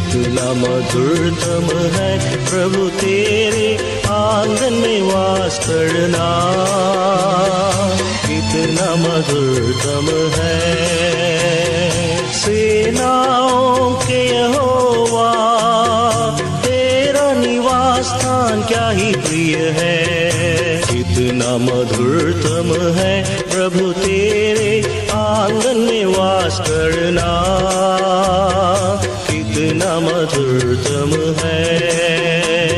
कितना मधुरतम है प्रभु तेरे आंगन में वास करना, कितना मधुरतम है। सेनाओं के यहोवा तेरा निवास स्थान क्या ही प्रिय है। कितना मधुरतम है प्रभु तेरे आंगन में वास करना, कितना मधुरतम है।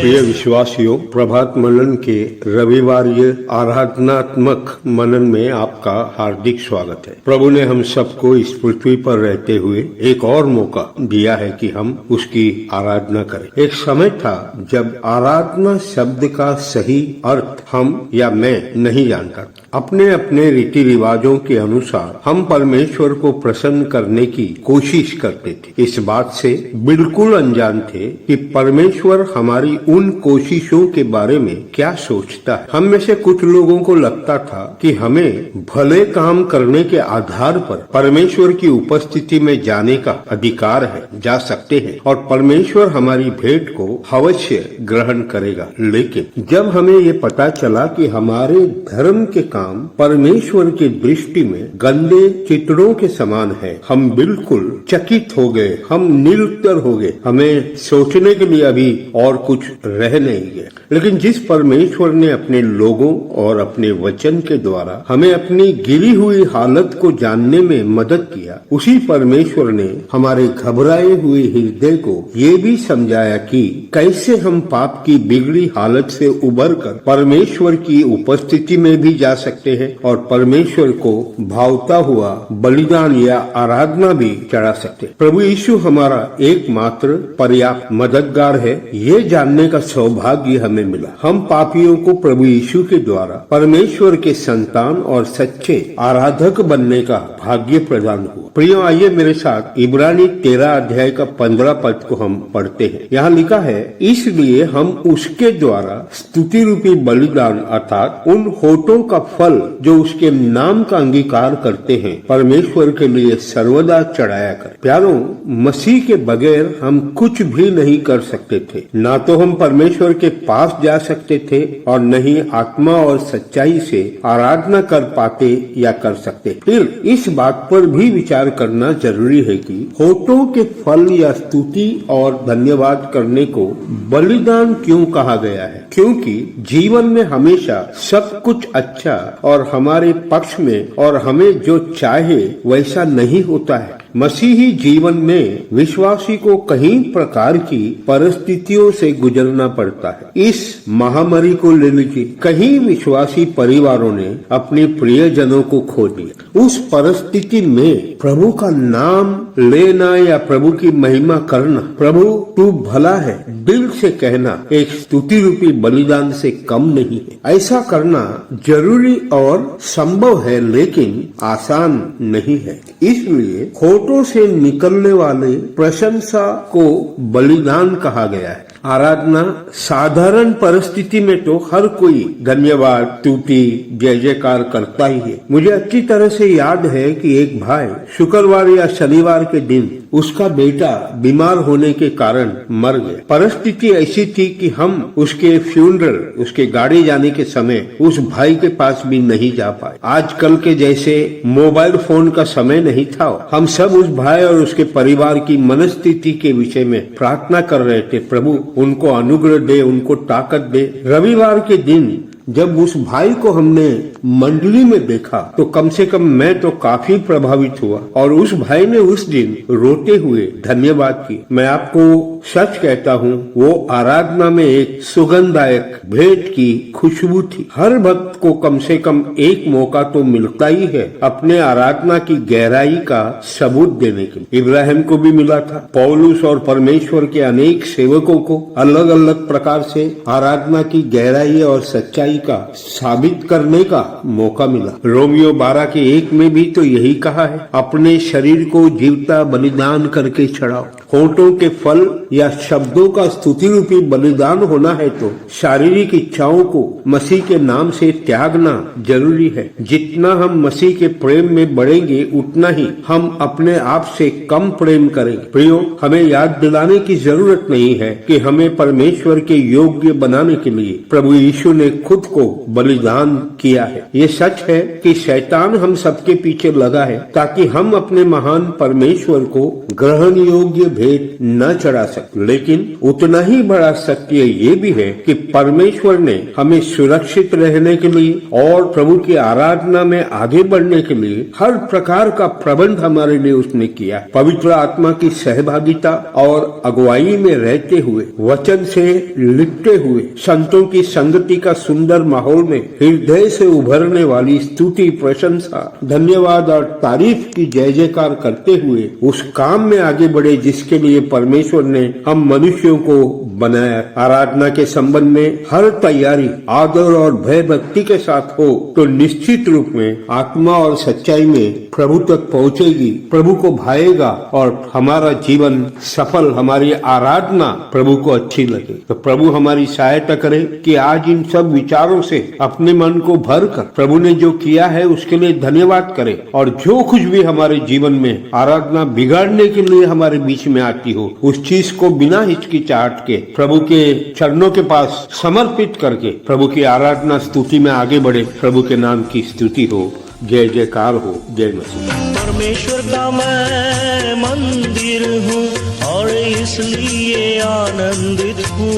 प्रिय विश्वासियों, प्रभात मनन के रविवारीय आराधनात्मक मनन में आपका हार्दिक स्वागत है। प्रभु ने हम सबको इस पृथ्वी पर रहते हुए एक और मौका दिया है कि हम उसकी आराधना करें। एक समय था जब आराधना शब्द का सही अर्थ हम या मैं नहीं जानता। अपने अपने रीति रिवाजों के अनुसार हम परमेश्वर को प्रसन्न करने की कोशिश करते थे। इस बात से बिल्कुल अनजान थे कि परमेश्वर हमारी उन कोशिशों के बारे में क्या सोचता है। हम में से कुछ लोगों को लगता था कि हमें भले काम करने के आधार पर परमेश्वर की उपस्थिति में जाने का अधिकार है, जा सकते हैं और परमेश्वर हमारी भेंट को अवश्य ग्रहण करेगा। लेकिन जब हमें ये पता चला कि हमारे धर्म के काम परमेश्वर की दृष्टि में गंदे चित्रों के समान है, हम बिल्कुल चकित हो गए, हम निरुत्तर हो गए। हमें सोचने के लिए अभी और कुछ रह नहीं गया। लेकिन जिस परमेश्वर ने अपने लोगों और अपने वचन के द्वारा हमें अपनी गिरी हुई हालत को जानने में मदद किया, उसी परमेश्वर ने हमारे घबराए हुए हृदय को ये भी समझाया कि कैसे हम पाप की बिगड़ी हालत से उबरकर परमेश्वर की उपस्थिति में भी जा सकते हैं और परमेश्वर को भावता हुआ बलिदान या आराधना भी चढ़ा सकते हैं। प्रभु यीशु हमारा एकमात्र पर्याप्त मददगार है, ये जानने का सौभाग्य हमें मिला। हम पापियों को प्रभु यीशु के द्वारा परमेश्वर के संतान और सच्चे आराधक बनने का भाग्य प्रदान हुआ। प्रियो, आइए मेरे साथ इब्रानी 13 अध्याय का 15 पद को हम पढ़ते हैं। यहाँ लिखा है, इसलिए हम उसके द्वारा स्तुति रूपी बलिदान अर्थात उन होठों का फल जो उसके नाम का अंगीकार करते हैं परमेश्वर के लिए सर्वदा चढ़ाया कर। प्यारों, मसीह के बगैर हम कुछ भी नहीं कर सकते थे। ना तो हम परमेश्वर के पास जा सकते थे और न ही आत्मा और सच्चाई से आराधना कर पाते या कर सकते। फिर इस बात पर भी विचार करना जरूरी है कि होठों के फल या स्तुति और धन्यवाद करने को बलिदान क्यों कहा गया है। क्योंकि जीवन में हमेशा सब कुछ अच्छा और हमारे पक्ष में और हमें जो चाहे वैसा नहीं होता है। मसीही जीवन में विश्वासी को कई प्रकार की परिस्थितियों से गुजरना पड़ता है। इस महामारी को ले लीजिए, कई विश्वासी परिवारों ने अपने प्रियजनों को खो दिया। उस परिस्थिति में प्रभु का नाम लेना या प्रभु की महिमा करना, प्रभु तू भला है, दिल से कहना एक स्तुति रूपी बलिदान से कम नहीं है। ऐसा करना जरूरी और संभव है, लेकिन आसान नहीं है। इसलिए होठों से निकलने वाले प्रशंसा को बलिदान कहा गया है। आराधना साधारण परिस्थिति में तो हर कोई धन्यवाद, स्तुति, जय जयकार करता ही है। मुझे अच्छी तरह से याद है कि एक भाई शुक्रवार या शनिवार के दिन उसका बेटा बीमार होने के कारण मर गया। परिस्थिति ऐसी थी कि हम उसके फ्यूनरल, उसके गाड़ी जाने के समय उस भाई के पास भी नहीं जा पाए। आजकल के जैसे मोबाइल फोन का समय नहीं था। हम सब उस भाई और उसके परिवार की मनस्थिति के विषय में प्रार्थना कर रहे थे, प्रभु उनको अनुग्रह दे, उनको ताकत दे। रविवार के दिन जब उस भाई को हमने मंडली में देखा तो कम से कम मैं तो काफी प्रभावित हुआ और उस भाई ने उस दिन रोते हुए धन्यवाद की। मैं आपको सच कहता हूँ, वो आराधना में एक सुगंधदायक भेंट की खुशबू थी। हर भक्त को कम से कम एक मौका तो मिलता ही है अपने आराधना की गहराई का सबूत देने के लिए। इब्राहिम को भी मिला था, पौलुस और परमेश्वर के अनेक सेवकों को अलग अलग प्रकार से आराधना की गहराई और सच्चाई का साबित करने का मौका मिला। रोमियो 12 के 1 में भी तो यही कहा है, अपने शरीर को जीवता बलिदान करके चढ़ाओ। होठों के फल या शब्दों का स्तुति रूपी बलिदान होना है तो शारीरिक इच्छाओं को मसीह के नाम से त्यागना जरूरी है। जितना हम मसीह के प्रेम में बढ़ेंगे उतना ही हम अपने आप से कम प्रेम करेंगे। प्रियो, हमें याद दिलाने की जरूरत नहीं है कि हमें परमेश्वर के योग्य बनाने के लिए प्रभु यीशु ने खुद को बलिदान किया है। ये सच है कि शैतान हम सबके पीछे लगा है ताकि हम अपने महान परमेश्वर को ग्रहण योग्य भेंट न चढ़ा सके, लेकिन उतना ही बड़ा सत्य ये भी है कि परमेश्वर ने हमें सुरक्षित रहने के लिए और प्रभु की आराधना में आगे बढ़ने के लिए हर प्रकार का प्रबंध हमारे लिए उसने किया। पवित्र आत्मा की सहभागिता और अगुवाई में रहते हुए, वचन से लिपटे हुए, संतों की संगति का सुंदर माहौल में हृदय से उभरने वाली स्तुति, प्रशंसा, धन्यवाद और तारीफ की जय जयकार करते हुए उस काम में आगे बढ़े जिसके लिए परमेश्वर ने हम मनुष्यों को बनाया। आराधना के संबंध में हर तैयारी आदर और भय भक्ति के साथ हो तो निश्चित रूप में आत्मा और सच्चाई में प्रभु तक पहुंचेगी, प्रभु को भाएगा और हमारा जीवन सफल, हमारी आराधना प्रभु को अच्छी लगे। तो प्रभु हमारी सहायता करे कि आज इन सब विचारों से अपने मन को भर कर प्रभु ने जो किया है उसके लिए धन्यवाद करे और जो कुछ भी हमारे जीवन में आराधना बिगाड़ने के लिए हमारे बीच में आती हो उस चीज को बिना हिचकिचाहट के प्रभु के चरणों के पास समर्पित करके प्रभु की आराधना स्तुति में आगे बढ़े। प्रभु के नाम की स्तुति हो, जय जयकार हो, जय मसीह। परमेश्वर का मैं मंदिर हूँ और इसलिए आनंदित हूँ।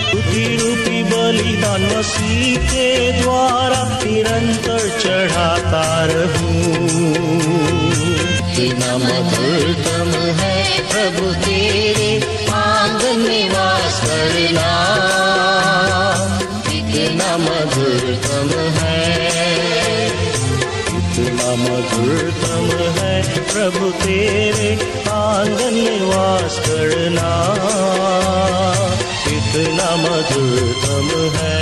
स्तुति रूपी बलिदान मसीह के द्वारा निरंतर चढ़ाता रहूं। कितना मधुरतम है प्रभु तेरे आंगन में वास करना, कितना मधुरतम है, कितना मधुरतम है प्रभु तेरे आंगन में वास करना, कितना मधुरतम है।